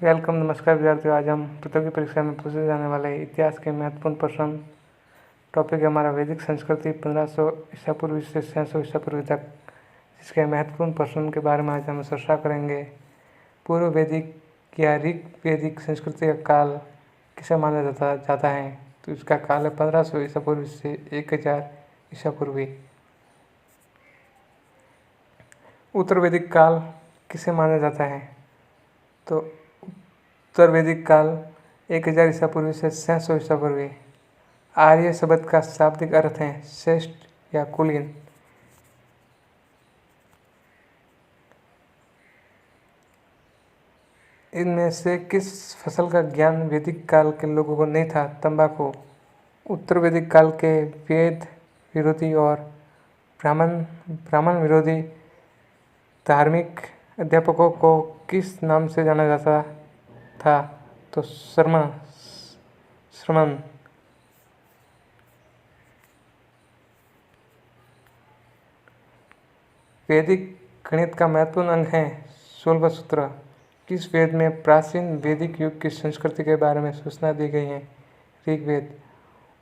Welcome. नमस्कार विद्यार्थियों। आज हम प्रतियोगी परीक्षा में पूछे जाने वाले इतिहास के महत्वपूर्ण प्रश्न टॉपिक है हमारा वैदिक संस्कृति 1500 ईसा पूर्व से 600 ईसा पूर्व तक, जिसके महत्वपूर्ण प्रश्न के बारे में आज हम चर्चा करेंगे। पूर्व वैदिक या ऋग वैदिक संस्कृति का काल किसे माना जाता है? तो इसका काल है 1500 ईसा पूर्व से 1000 ईसा पूर्व। उत्तर वैदिक काल किसे माना जाता है? तो उत्तर वैदिक काल 1000 ईसा पूर्व से 600 ईसा पूर्व। आर्य शब्द का शाब्दिक अर्थ है श्रेष्ठ या कुलीन। इनमें से किस फसल का ज्ञान वैदिक काल के लोगों को नहीं था? तंबाकू। उत्तर वैदिक काल के वेद विरोधी और ब्राह्मण विरोधी धार्मिक अध्यापकों को किस नाम से जाना जाता था? तो श्रमण। वैदिक गणित का महत्वपूर्ण अंग है 16वां सूत्र। किस वेद में प्राचीन वैदिक युग की संस्कृति के बारे में सूचना दी गई है? ऋग्वेद।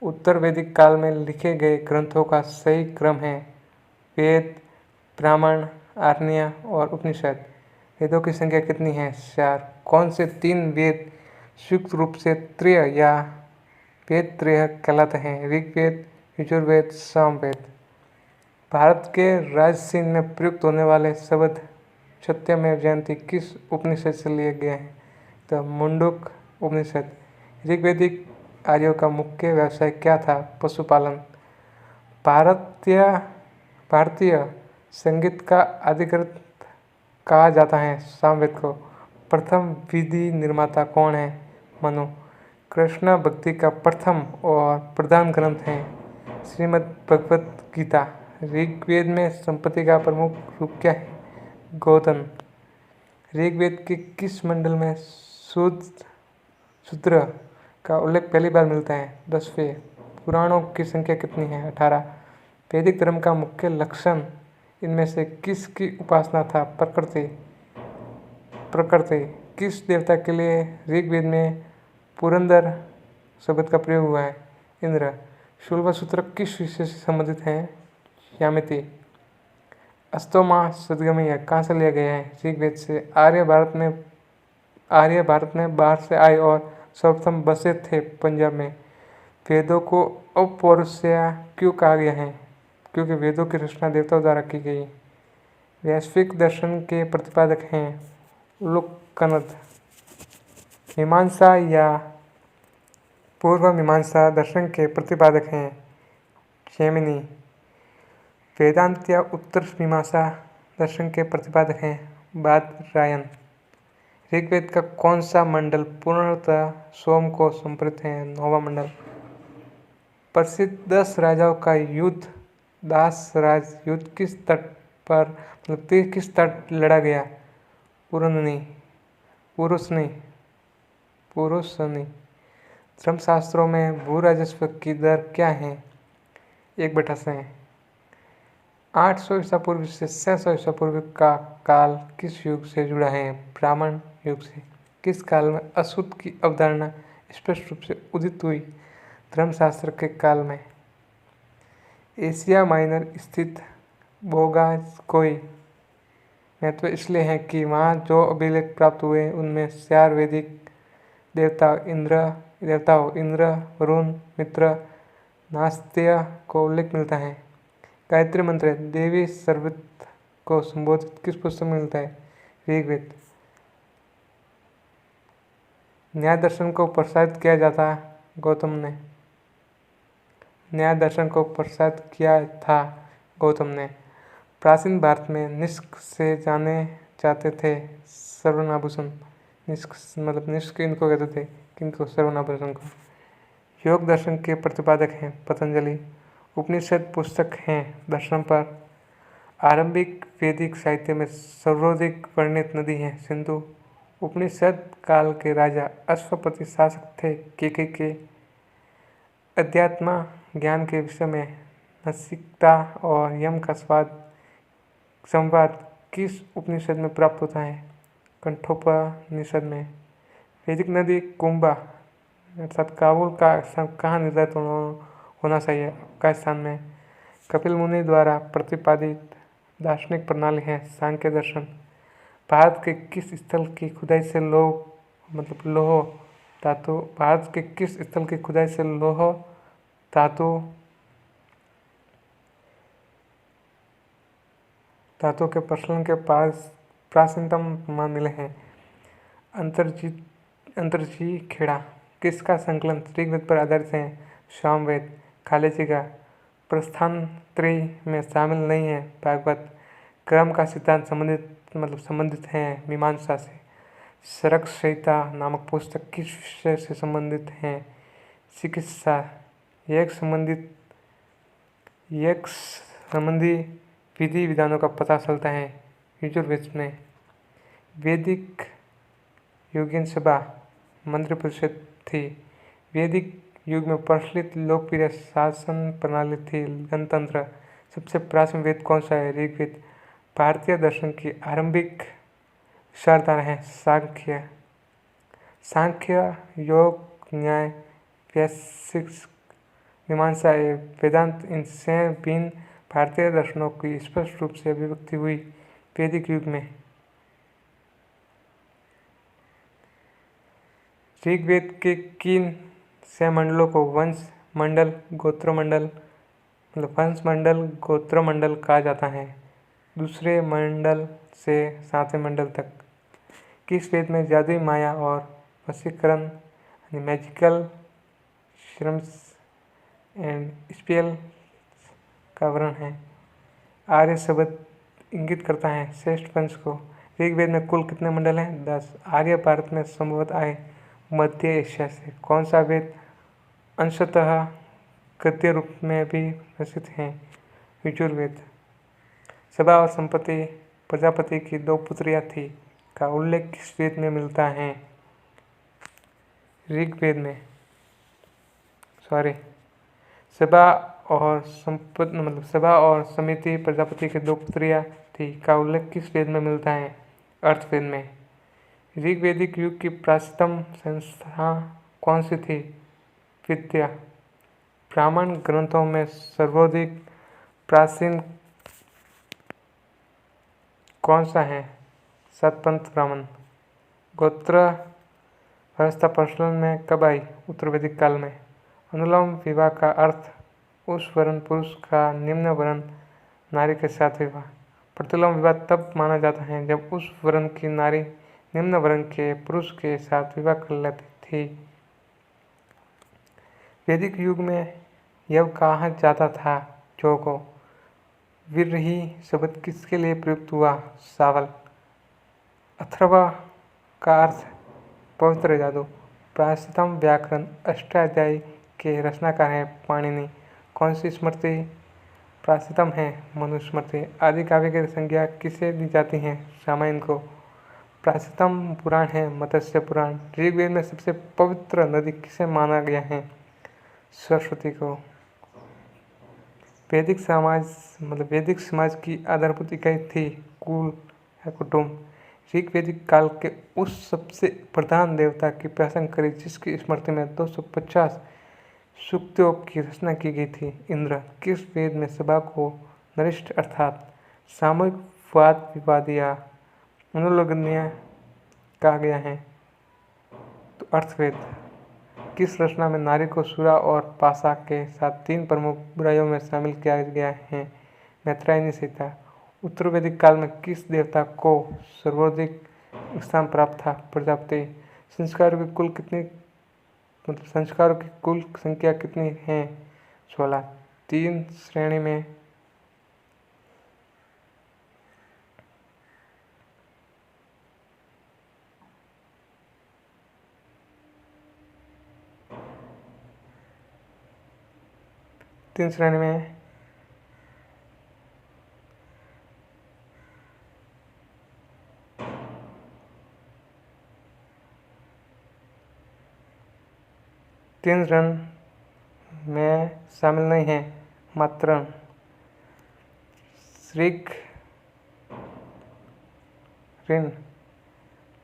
उत्तर वैदिक काल में लिखे गए ग्रंथों का सही क्रम है वेद, ब्राह्मण, आर्य और उपनिषद। वेदों की संख्या कितनी है? 4। कौन से 3 वेद संयुक्त रूप से त्रय या वेद त्रय कहलाते हैं? ऋग्वेद, यजुर्वेद, सामवेद। भारत के राजसीन में प्रयुक्त होने वाले शब्द सत्यमेव जयते किस उपनिषद से लिए गए हैं? तो मुंडक उपनिषद। ऋग्वैदिक आर्यों का मुख्य व्यवसाय क्या था? पशुपालन। भारतीय संगीत का अधिकृत कहा जाता है सामवेद को। प्रथम विधि निर्माता कौन है? मनु। कृष्ण भक्ति का प्रथम और प्रधान ग्रंथ है श्रीमद् भगवत गीता। ऋग्वेद में संपत्ति का प्रमुख रूप क्या है? गोधन। ऋग्वेद के किस मंडल में शूद्र का उल्लेख पहली बार मिलता है? 10वें। पुराणों की संख्या कितनी है? 18। वैदिक धर्म का मुख्य लक्षण इनमें से किसकी उपासना था? प्रकृति। किस देवता के लिए ऋग्वेद में पुरंदर शब्द का प्रयोग हुआ है? इंद्र। 16वां सूत्र किस विषय से संबंधित है? यामिति। अस्तोमा सदगमय कहाँ से लिया गया है? ऋग्वेद से। आर्य भारत में बाहर से आए और सर्वप्रथम बसे थे पंजाब में। वेदों को अपौरुषेय क्यों कहा गया है? क्योंकि वेदों की रचना देवताओं द्वारा की गई। वैश्विक दर्शन के प्रतिपादक हैं उलूकनद। मीमांसा या पूर्व मीमांसा दर्शन के प्रतिपादक हैं जैमिनी। वेदांत या उत्तर मीमांसा दर्शन के प्रतिपादक हैं बादरायण। ऋग्वेद का कौन सा मंडल पूर्णतः सोम को समर्पित है? 9वां मंडल। प्रसिद्ध 10 राजाओं का युद्ध दास राज युद्ध किस तट पर किस तट लड़ा गया? पुरुषनी। धर्मशास्त्रों में भू राजस्व की दर क्या है? 1/6। 800 ईसा पूर्व से 600 ईसा पूर्व का काल किस युग से जुड़ा है? ब्राह्मण युग से। किस काल में अशुद्ध की अवधारणा स्पष्ट रूप से उदित हुई? धर्मशास्त्र के काल में। एशिया माइनर स्थित बोगाकोई महत्व इसलिए है कि वहाँ जो अभिलेख प्राप्त हुए उनमें 4 वैदिक देवताओं इंद्र, वरुण, मित्र, नास्त्य को उल्लेख मिलता है। गायत्री मंत्र देवी सर्वत को संबोधित किस पुस्तक में मिलता है? ऋग्वेद। न्याय दर्शन को प्रसारित किया जाता गौतम ने। न्याय दर्शन को प्रसारित किया था गौतम ने। प्राचीन भारत में निष्क से जाने जाते थे सर्वनाभूषण। निष्क इनको कहते थे, किनको? सर्वनाभूषण को। योग दर्शन के प्रतिपादक हैं पतंजलि। उपनिषद पुस्तक हैं दर्शन पर। आरंभिक वैदिक साहित्य में सर्वाधिक वर्णित नदी है सिंधु। उपनिषद काल के राजा अश्वपति शासक थे के अध्यात्म ज्ञान के विषय में नासिकता और यम का संवाद किस उपनिषद में प्राप्त होता है? कठोपनिषद में। वैदिक नदी कुंभा अर्थात काबुल का स्थान कहाँ निर्धारित होना चाहिए? अफगानिस्तान में। कपिल मुनि द्वारा प्रतिपादित दार्शनिक प्रणाली है सांख्य दर्शन। भारत के किस स्थल की खुदाई से लौह धातु भारत के किस स्थल की खुदाई से लौह धातु के प्रचलन के पास प्राचीनतम प्रमाण मिले हैं? अंतर्जी खेड़ा किसका संकलन ऋग्वेद पर आधारित है? सामवेद। खालिजी का प्रस्थान त्रयी में शामिल नहीं है भागवत। क्रम का सिद्धांत संबंधित है मीमांसा से। सरक संहिता नामक पुस्तक किस विषय से संबंधित है? चिकित्सा। यज्ञ संबंधी विधि विधानों का पता चलता है यजुर्वेद में। वैदिक युगीन सभा मंत्री परिषद थी। वैदिक युग में प्रचलित लोकप्रिय शासन प्रणाली थी गणतंत्र। सबसे प्राचीन वेद कौन सा है? ऋग्वेद। भारतीय दर्शन की आरंभिक विचारधारा है सांख्य। योग, न्याय, वैशेषिक, मीमांसा एवं वेदांत इन से भिन्न भारतीय दर्शनों की स्पष्ट रूप से अभिव्यक्ति हुई वैदिक युग में। ऋग्वेद के किन 6 मंडलों को वंश मंडल गोत्र मंडल कहा जाता है? दूसरे मंडल से 7वें मंडल तक। किस वेद में जादुई माया और वशीकरण मैजिकल श्रम्स एंड स्पेल का वर्णन है? आर्य शब्द इंगित करता है श्रेष्ठ वंश को। ऋग्वेद में कुल कितने मंडल हैं? 10। आर्य भारत में संभवतः आए मध्य एशिया से। कौन सा वेद अंशतः गद्य रूप में भी प्रसिद्ध है? यजुर्वेद। सभा और संपत्ति प्रजापति की 2 पुत्रियां थी का उल्लेख किस वेद में मिलता है? ऋग्वेद में। सभा और समिति प्रजापति की 2 पुत्रियां थी का उल्लेख किस वेद में मिलता है? अर्थवेद में। ऋग्वैदिक युग की प्राचीनतम संस्था कौन सी थी? विद्या। ब्राह्मण ग्रंथों में सर्वाधिक प्राचीन कौन सा है? सतपंथ ब्राह्मण। गोत्र व्यवस्था प्रचलन में कब आई? उत्तर वैदिक काल में। अनुलोम विवाह का अर्थ उस वर्ण पुरुष का निम्न वर्ण नारी के साथ विवाह। प्रतिलोम विवाह तब माना जाता है जब उस वर्ण की नारी निम्न वर्ण के पुरुष के साथ विवाह कर लेती थी। वैदिक युग में यह कहा जाता था जो को। विरही शब्द किसके लिए प्रयुक्त हुआ? सावल। अथर्व का अर्थ पवित्र जादू। प्राचीनतम व्याकरण अष्टाध्यायी के रचनाकार हैं पाणिनि। कौन सी स्मृति प्राचीनतम है? मनुस्मृति। आदि काव्य की संज्ञा किसे दी जाती है? रामायण को। प्राचीनतम पुराण है मत्स्य पुराण। ऋग्वेद में सबसे पवित्र नदी किसे माना गया है? सरस्वती को। वैदिक समाज की आधारभूत इकाई थी कुल या कुटुंब। ऋग्वैदिक काल के उस सबसे प्रधान देवता की पहचान करी जिसकी स्मृति में 250 सूक्तों की रचना की गई थी। इंद्र। किस वेद में सभा को नरिष्ठ अर्थात सामूहिक वाद विवाद या मनोलग्न कहा गया है? तो अर्थवेद। किस रचना में नारी को सुरा और पाशा के साथ 3 प्रमुख बुराइयों में शामिल किया गया है? मैत्रेयी संहिता। उत्तर वैदिक काल में किस देवता को सर्वाधिक स्थान प्राप्त था? प्रजापति। संस्कारों की कुल संख्या कितनी है? 16। 3 श्रेणी में तीन श्रेणी में तीन रन में शामिल नहीं है। मात्र ऋग, ऋण,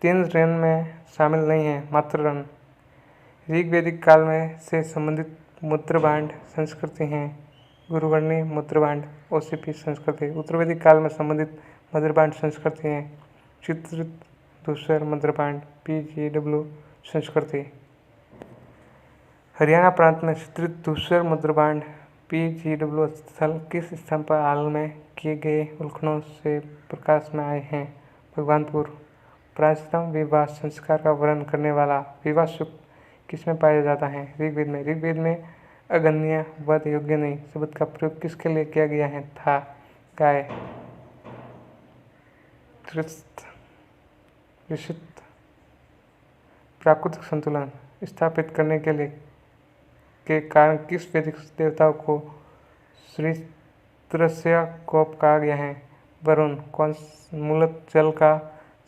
3 रन में शामिल नहीं है, मात्र रन। ऋग्वैदिक काल में से संबंधित मुद्राभांड संस्कृति हैं। गुरुवर्णी मुद्राभांड OCP संस्कृति। उत्तरवैदिक काल में संबंधित मुद्राभांड संस्कृति हैं। चित्रित धूसर मुद्राभांड PGW संस्कृति। हरियाणा प्रांत में चित्रित धूसर मुद्राभांड PGW स्थल किस स्थान पर हाल में किए गए उल्खनों से प्रकाश में आए हैं? भगवानपुर। प्राचीनतम विवाह संस्कार का वर्णन करने वाला विवाह सूक्त किसमें पाया जाता है? ऋग्वेद में। ऋग्वेद में अगन्य वध योग्य नहीं शब्द का प्रयोग किसके लिए किया गया है? था गाय। ऋषित प्राकृतिक संतुलन स्थापित करने के कारण किस वैदिक देवताओं को श्रीत्रस्य कोप कहा गया है? वरुण। कौन मूलत जल का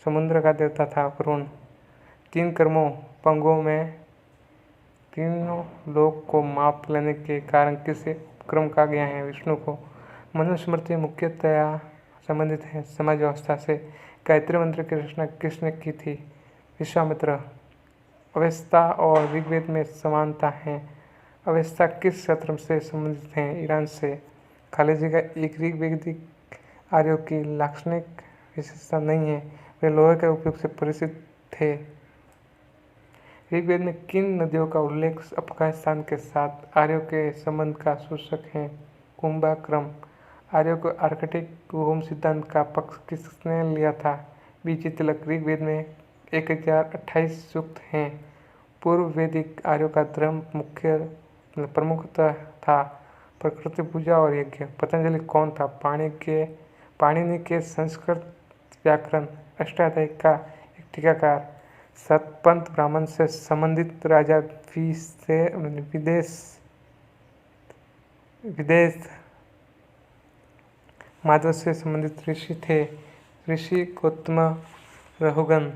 समुद्र का देवता था? वरुण। 3 कर्मों पंगों में तीनों लोक को माप लेने के कारण किसे उपक्रम कहा गया है? विष्णु को। मनुस्मृति मुख्यतया संबंधित है समाज व्यवस्था से। गायत्री मंत्र की रचना किसने की थी? विश्वामित्र। अवेस्ता और ऋग्वेद में समानता है। अवेस्ता किस क्षेत्र से संबंधित हैं? ईरान से। खाली जगह एक ऋग्वैदिक आर्यों की लाक्षणिक विशेषता नहीं है, वे लोहे के उपयोग से परिचित थे। ऋग्वेद में किन नदियों का उल्लेख अफगानिस्तान के साथ आर्यों के संबंध का सूचक है? कुंभक्रम। आर्यों को आर्कटिक भूम सिद्धांत का पक्ष किसने लिया था? बीजी तिलक। ऋग्वेद में 1028 सूक्त हैं। पूर्व वैदिक आर्यों का धर्म प्रमुखतः था प्रकृति पूजा और यज्ञ। पतंजलि कौन था? पाणिनि के संस्कृत व्याकरण अष्टाध्यायी का एक टीकाकार। सतपंथ ब्राह्मण से संबंधित राजा विदेश माधव से संबंधित ऋषि थे। ऋषि गौतम रहुगण।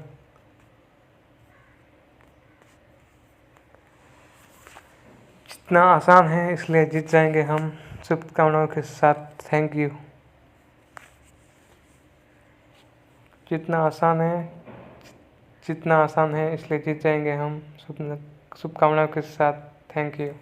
जितना आसान है इसलिए जीत जाएंगे हम। शुभकामनाओं के साथ थैंक यू। जितना आसान है इसलिए जीत जाएंगे हम। शुभकामनाओं के साथ थैंक यू।